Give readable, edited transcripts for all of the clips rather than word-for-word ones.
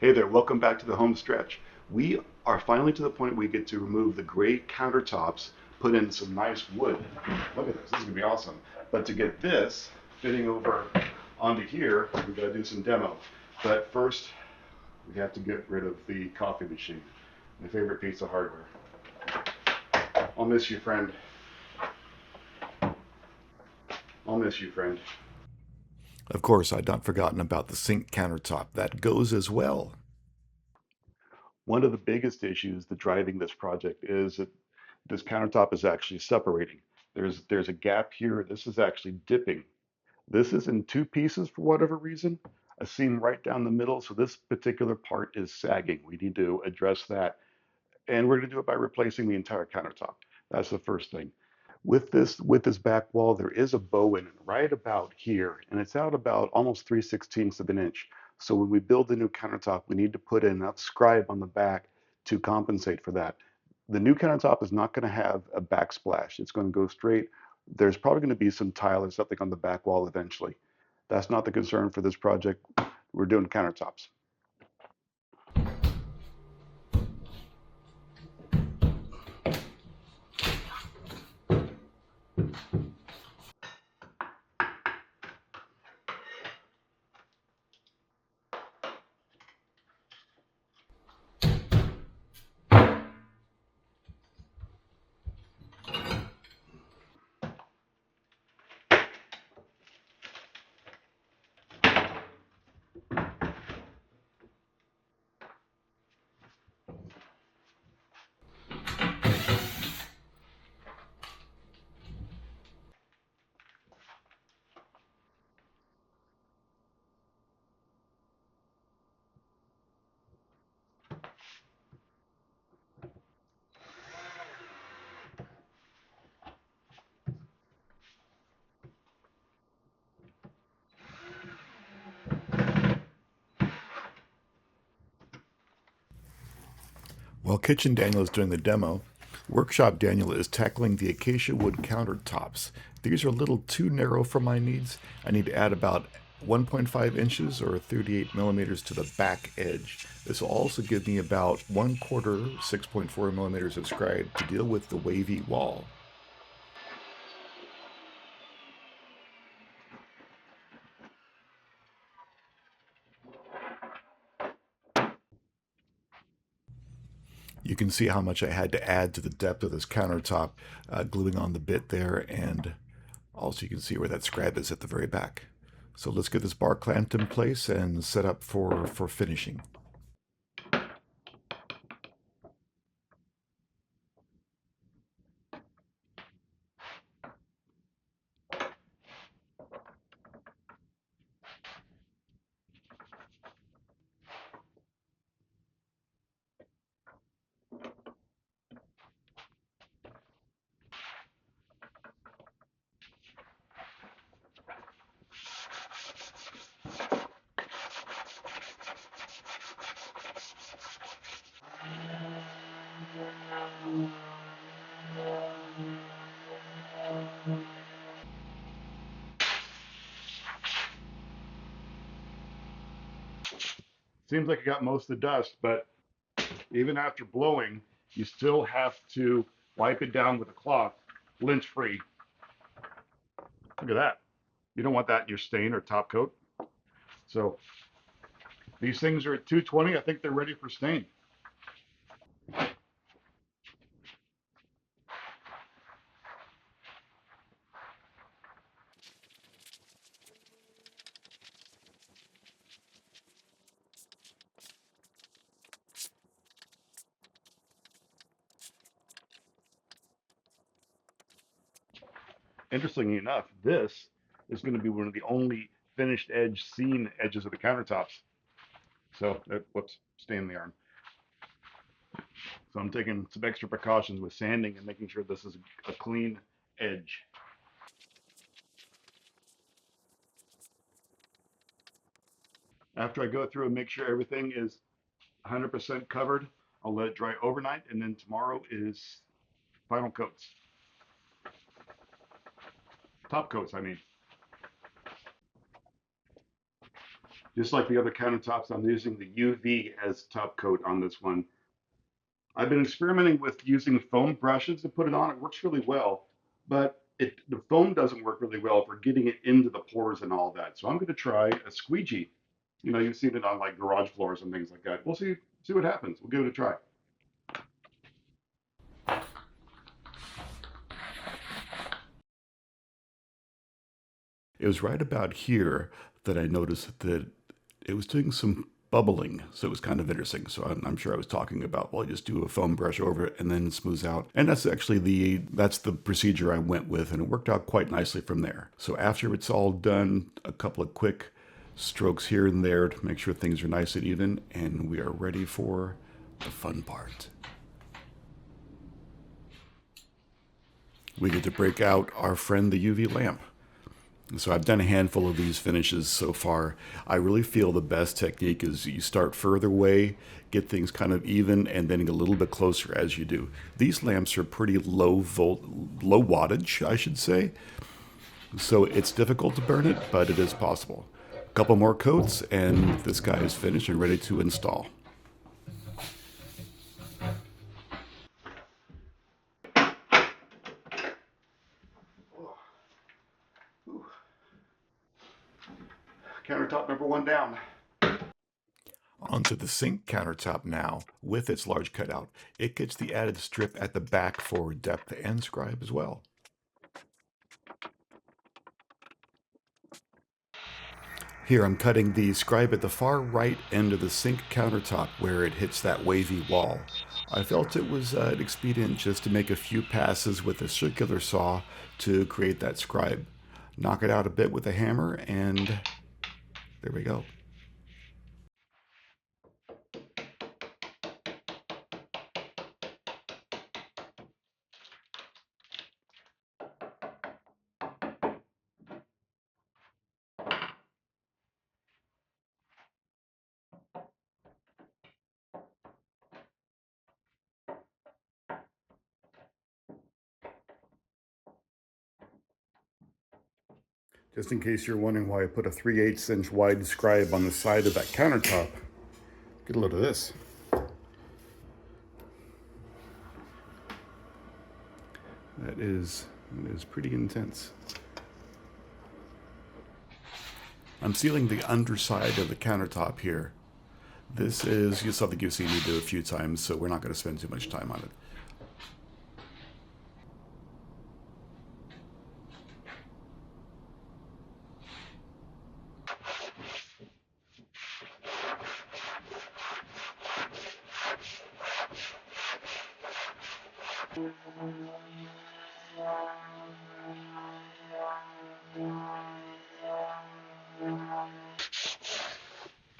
Hey there, welcome back to the home stretch. We are finally to the point we get to remove the gray countertops, put in some nice wood. Look at this is gonna be awesome. But to get this fitting over onto here, we gotta do some demo. But first, we have to get rid of the coffee machine, my favorite piece of hardware. I'll miss you, friend. I'll miss you, friend. Of course, I'd not forgotten about the sink countertop. That goes as well. One of the biggest issues that driving this project is that this countertop is actually separating. There's a gap here. This is actually dipping. This is in two pieces for whatever reason, a seam right down the middle. So this particular part is sagging. We need to address that. And we're going to do it by replacing the entire countertop. That's the first thing. With this back wall, there is a bow in it right about here, and it's out about almost 3/16 of an inch. So when we build the new countertop, we need to put in enough scribe on the back to compensate for that. The new countertop is not going to have a backsplash. It's going to go straight. There's probably going to be some tile or something on the back wall eventually. That's not the concern for this project. We're doing countertops. While Kitchen Daniel is doing the demo, Workshop Daniel is tackling the acacia wood countertops. These are a little too narrow for my needs. I need to add about 1.5 inches or 38 millimeters to the back edge. This will also give me about 1/4, 6.4 millimeters of scribe to deal with the wavy wall. You can see how much I had to add to the depth of this countertop, gluing on the bit there, and also you can see where that scribe is at the very back. So let's get this bar clamped in place and set up for finishing. Seems like you got most of the dust, but even after blowing, you still have to wipe it down with a cloth, lint free. Look at that. You don't want that in your stain or top coat. So these things are at 220. I think they're ready for stain. Interestingly enough, this is going to be one of the only finished edge seen edges of the countertops. So, whoops, stain in the arm. So I'm taking some extra precautions with sanding and making sure this is a clean edge. After I go through and make sure everything is 100% covered, I'll let it dry overnight, and then tomorrow is final coats. Top coats, I mean. Just like the other countertops, I'm using the UV as top coat on this one. I've been experimenting with using foam brushes to put it on. It works really well, but the foam doesn't work really well for getting it into the pores and all that. So I'm going to try a squeegee. You know, you've seen it on like garage floors and things like that. We'll see what happens. We'll give it a try. It was right about here that I noticed that it was doing some bubbling, so it was kind of interesting. So I'm sure I was talking about, well, just do a foam brush over it and then it smooths out. And that's actually that's the procedure I went with, and it worked out quite nicely from there. So after it's all done, a couple of quick strokes here and there to make sure things are nice and even, and we are ready for the fun part. We get to break out our friend the UV lamp. So I've done a handful of these finishes so far. I really feel the best technique is you start further away, get things kind of even, and then get a little bit closer as you do. These lamps are pretty low wattage, I should say. So it's difficult to burn it, but it is possible. A couple more coats, and this guy is finished and ready to install. Countertop number one down. Onto the sink countertop now with its large cutout. It gets the added strip at the back for depth and scribe as well. Here I'm cutting the scribe at the far right end of the sink countertop where it hits that wavy wall. I felt it was expedient just to make a few passes with a circular saw to create that scribe. Knock it out a bit with a hammer, and there we go. Just in case you're wondering why I put a 3/8 inch wide scribe on the side of that countertop, get a load of this. That is pretty intense. I'm sealing the underside of the countertop here. This is just something you've seen me do a few times, so we're not going to spend too much time on it.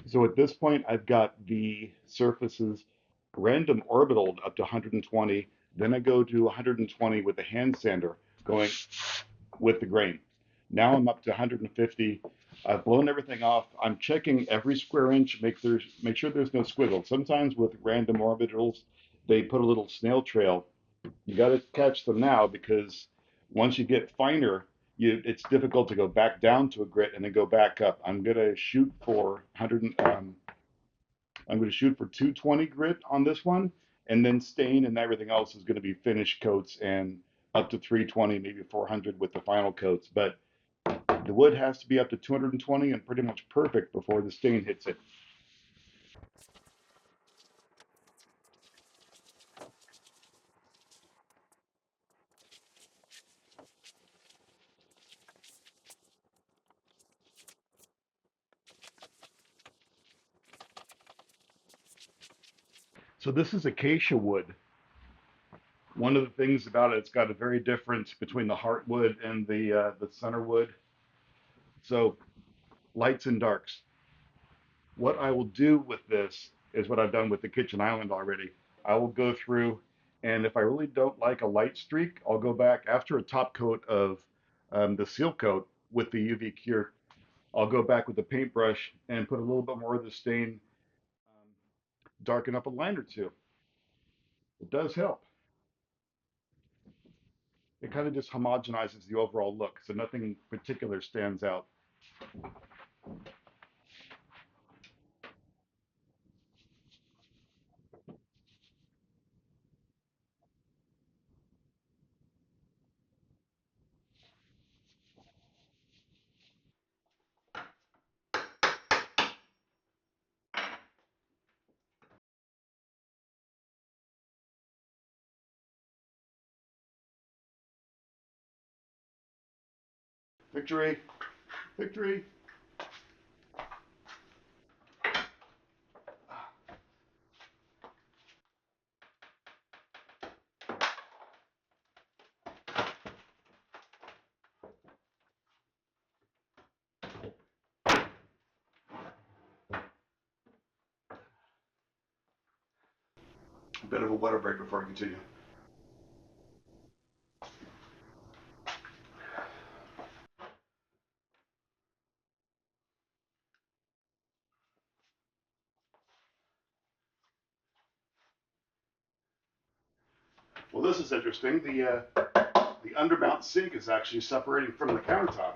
So at this point, I've got the surfaces random orbitaled up to 120. Then I go to 120 with the hand sander going with the grain. Now I'm up to 150. I've blown everything off. I'm checking every square inch, make sure there's no squiggle. Sometimes with random orbitals, they put a little snail trail. You got to catch them now because once you get finer, it's difficult to go back down to a grit and then go back up. I'm going to shoot for 220 grit on this one, and then stain and everything else is going to be finish coats and up to 320, maybe 400 with the final coats. But the wood has to be up to 220 and pretty much perfect before the stain hits it. So this is acacia wood. One of the things about it, it's got a very difference between the heartwood and the center wood. So lights and darks. What I will do with this is what I've done with the kitchen island already. I will go through, and if I really don't like a light streak, I'll go back after a top coat of the seal coat with the UV cure. I'll go back with the paintbrush and put a little bit more of the stain, um, darken up a line or two. It does help. It kind of just homogenizes the overall look, so nothing particular stands out. Victory! Victory! A bit of a water break before I continue. Well, this is interesting. The undermount sink is actually separating from the countertop.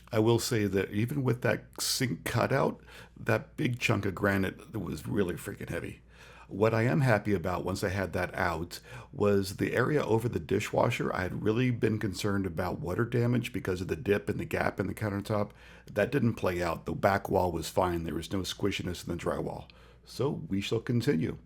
I will say that even with that sink cutout, that big chunk of granite was really freaking heavy. What I am happy about once I had that out was the area over the dishwasher. I had really been concerned about water damage because of the dip and the gap in the countertop. That didn't play out. The back wall was fine. There was no squishiness in the drywall. So we shall continue.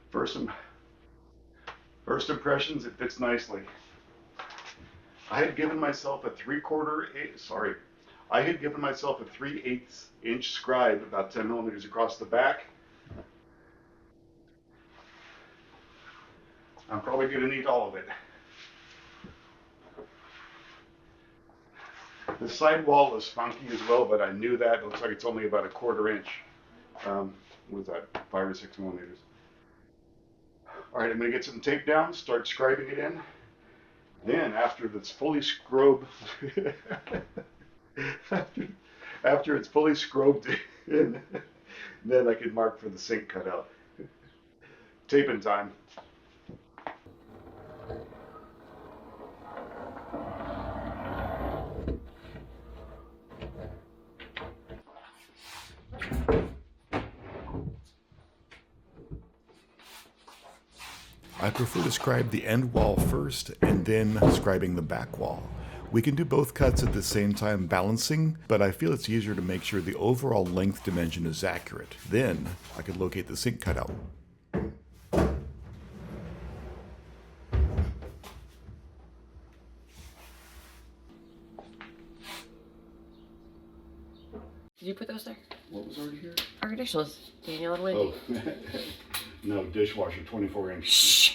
First, first impressions, it fits nicely. I had given myself a 3/8 inch scribe, about 10 millimeters across the back. I'm probably going to need all of it. The side wall is funky as well, but I knew that. It looks like it's only about a 1/4 inch. What is that, 5 or 6 millimeters? All right, I'm going to get some tape down, start scribing it in. Then, after it's fully scrubbed, after, after it's fully scrubbed in, then I can mark for the sink cutout. Taping time. I prefer to scribe the end wall first and then scribing the back wall. We can do both cuts at the same time balancing, but I feel it's easier to make sure the overall length dimension is accurate. Then I can locate the sink cutout. Did you put those there? What was already here? Our traditionals, Daniel and Wendy. Oh, no, dishwasher, 24 inch. Shh.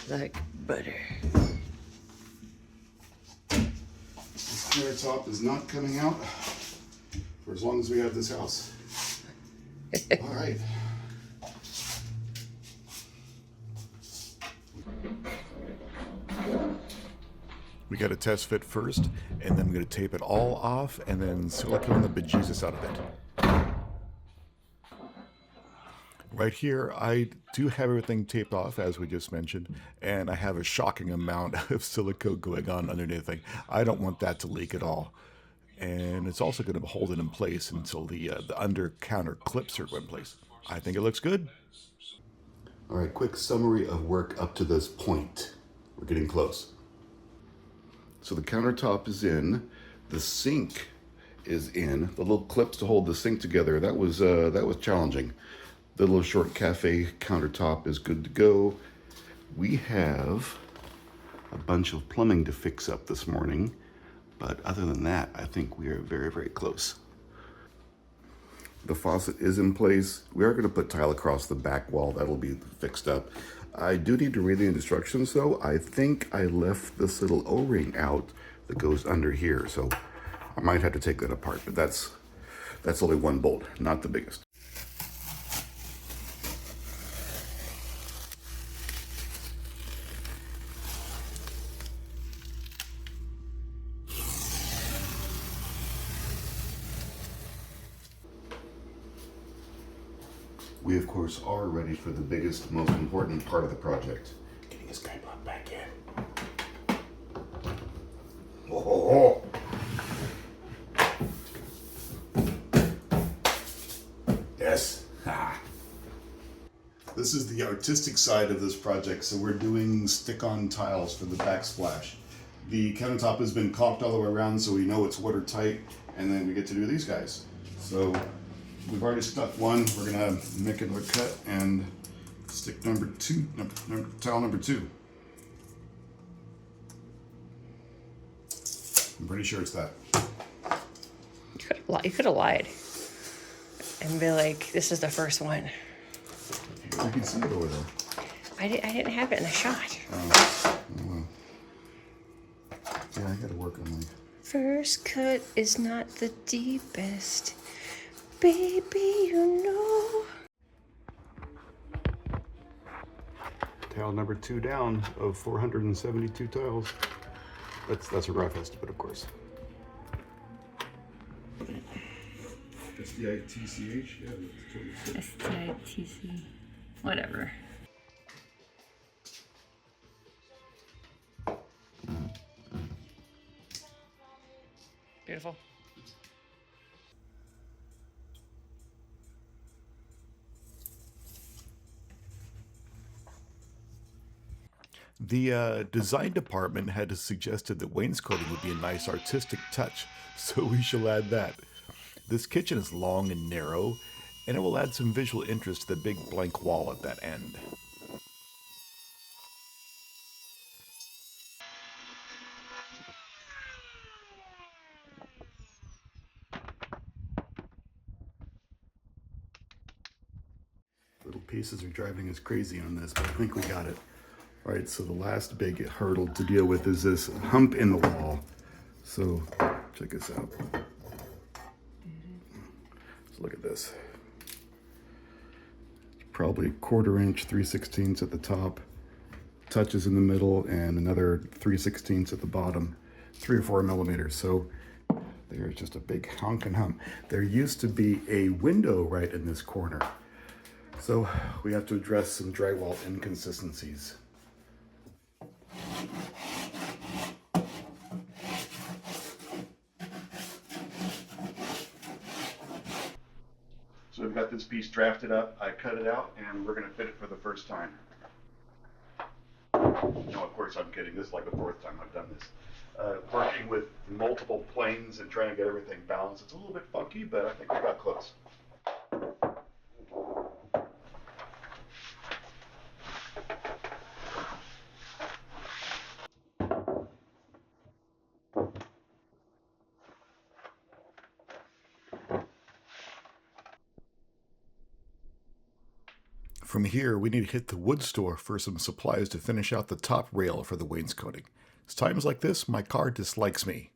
Like butter. This countertop is not coming out for as long as we have this house. All right. We got to test fit first, and then we're going to tape it all off, and then silicone the bejesus out of it. Right here, I do have everything taped off, as we just mentioned, and I have a shocking amount of silicone going on underneath the thing. I don't want that to leak at all. And it's also going to hold it in place until the under counter clips are in place. I think it looks good. All right, quick summary of work up to this point. We're getting close. So the countertop is in, the sink is in, the little clips to hold the sink together. That was challenging. The little short cafe countertop is good to go. We have a bunch of plumbing to fix up this morning, but other than that, I think we are very, very close. The faucet is in place. We are going to put tile across the back wall. That'll be fixed up. I do need to read the instructions though. I think I left this little O-ring out that goes under here, so I might have to take that apart, but that's only one bolt, not the biggest. We, of course, are ready for the biggest, most important part of the project. Getting his guy brought back in. Oh, yes. Ha. This is the artistic side of this project, so we're doing stick-on tiles for the backsplash. The countertop has been caulked all the way around, so we know it's watertight, and then we get to do these guys. So we've already stuck one. We're gonna make another cut and stick number two, tile number 2. I'm pretty sure it's that. You could have lied and be like, "This is the first one." You can see it over there. I didn't have it in the shot. Oh, well. Yeah, I gotta work on my... First cut is not the deepest, baby, you know. Tile number 2 down of 472 tiles. That's a rough estimate, of course. S-T-I-T-C-H? Yeah, that's S-T-I-T-C. Whatever. Beautiful. The design department had suggested that wainscoting would be a nice artistic touch, so we shall add that. This kitchen is long and narrow, and it will add some visual interest to the big blank wall at that end. Little pieces are driving us crazy on this, but I think we got it. All right, so the last big hurdle to deal with is this hump in the wall. So check this out. Let's look at this. It's probably 1/4 inch, 3/16 at the top, touches in the middle, and another 3/16 at the bottom, 3 or 4 millimeters. So there's just a big honkin' hump. There used to be a window right in this corner. So we have to address some drywall inconsistencies. So we've got this piece drafted up. I cut it out, and we're going to fit it for the first time. No, of course I'm kidding. This is like the 4th time I've done this. Working with multiple planes and trying to get everything balanced. It's a little bit funky, but I think we got close. From here, we need to hit the wood store for some supplies to finish out the top rail for the wainscoting. It's times like this, my car dislikes me.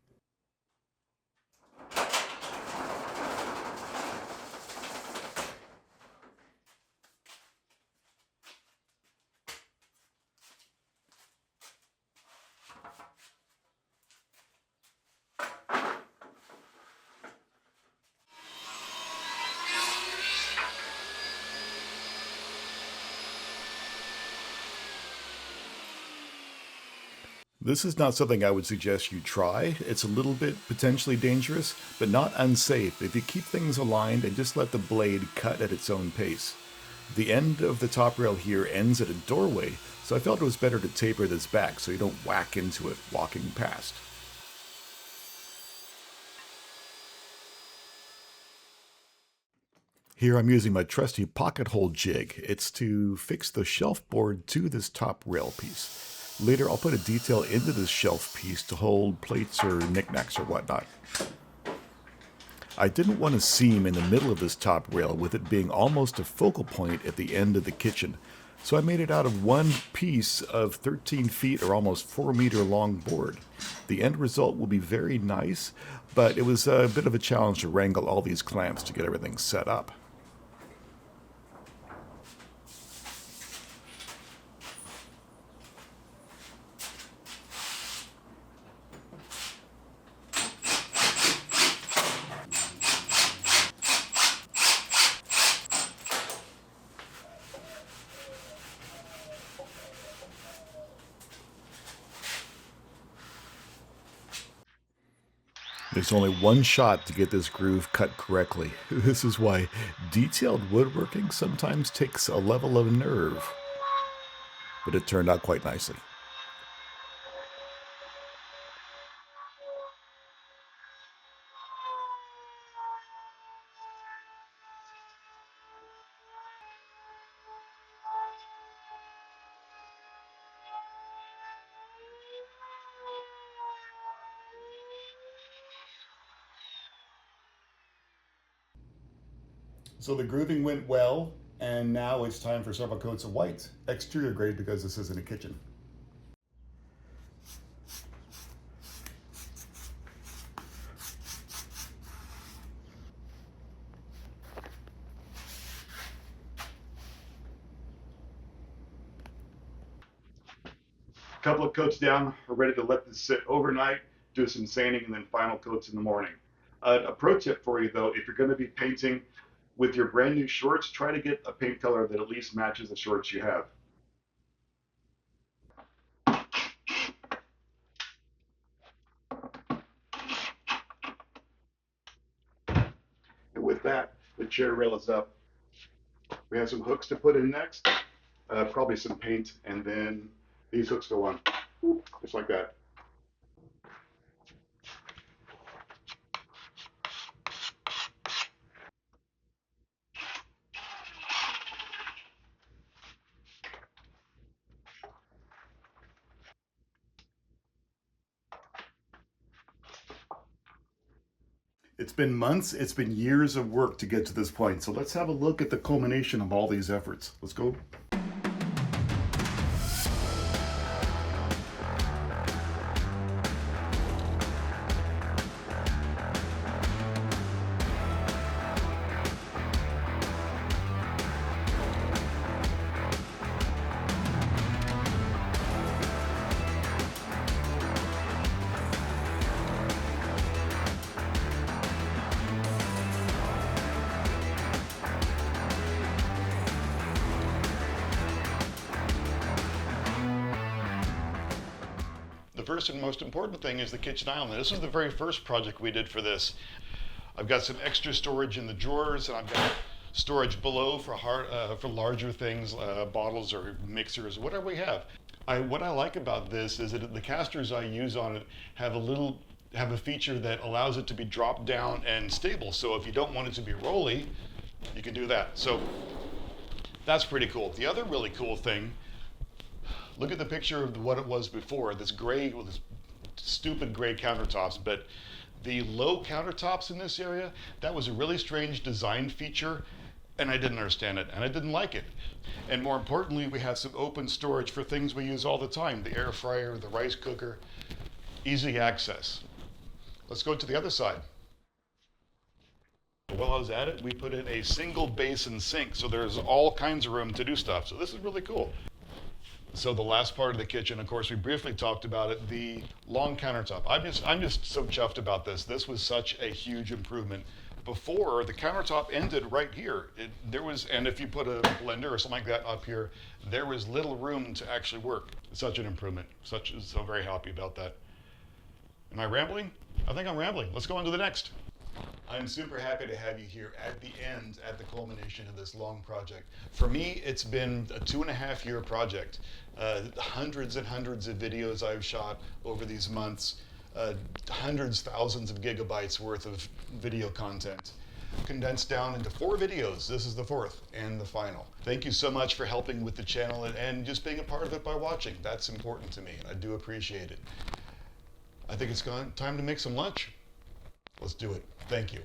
This is not something I would suggest you try. It's a little bit potentially dangerous, but not unsafe if you keep things aligned and just let the blade cut at its own pace. The end of the top rail here ends at a doorway, so I felt it was better to taper this back so you don't whack into it walking past. Here I'm using my trusty pocket hole jig. It's to fix the shelf board to this top rail piece. Later I'll put a detail into this shelf piece to hold plates or knickknacks or whatnot. I didn't want a seam in the middle of this top rail with it being almost a focal point at the end of the kitchen, so I made it out of one piece of 13 feet or almost 4 meter long board. The end result will be very nice, but it was a bit of a challenge to wrangle all these clamps to get everything set up. There's only one shot to get this groove cut correctly. This is why detailed woodworking sometimes takes a level of nerve. But it turned out quite nicely. So the grooving went well, and now it's time for several coats of white. Exterior grade because this isn't a kitchen. A couple of coats down, we're ready to let this sit overnight, do some sanding, and then final coats in the morning. A pro tip for you though, if you're going to be painting with your brand new shorts, try to get a paint color that at least matches the shorts you have. And with that, the chair rail is up. We have some hooks to put in next, probably some paint, and then these hooks go on, just like that. It's been months, it's been years of work to get to this point, so let's have a look at the culmination of all these efforts. Let's go. The first and most important thing is the kitchen island. This is the very first project we did for this. I've got some extra storage in the drawers, and I've got storage below for larger things, bottles or mixers, whatever we have. What I like about this is that the casters I use on it have a feature that allows it to be dropped down and stable. So if you don't want it to be rolly, you can do that. So that's pretty cool. The other really cool thing, look at the picture of what it was before, this gray, with this stupid gray countertops, but the low countertops in this area, that was a really strange design feature. and I didn't understand it, and I didn't like it. And more importantly, we have some open storage for things we use all the time, the air fryer, the rice cooker, easy access. Let's go to the other side. While I was at it, we put in a single basin sink, so there's all kinds of room to do stuff. So this is really cool. So the last part of the kitchen, of course, we briefly talked about it, the long countertop. I'm just so chuffed about this. This was such a huge improvement. Before, the countertop ended right here. And if you put a blender or something like that up here, there was little room to actually work. Such an improvement. So very happy about that. Am I rambling? I think I'm rambling. Let's go on to the next. I'm super happy to have you here at the end, at the culmination of this long project. For me, it's been a 2.5-year project. Hundreds and hundreds of videos I've shot over these months, hundreds, thousands of gigabytes worth of video content, condensed down into 4 videos. This is the 4th and the final. Thank you so much for helping with the channel and just being a part of it by watching. That's important to me, and I do appreciate it. I think it's time to make some lunch. Let's do it. Thank you.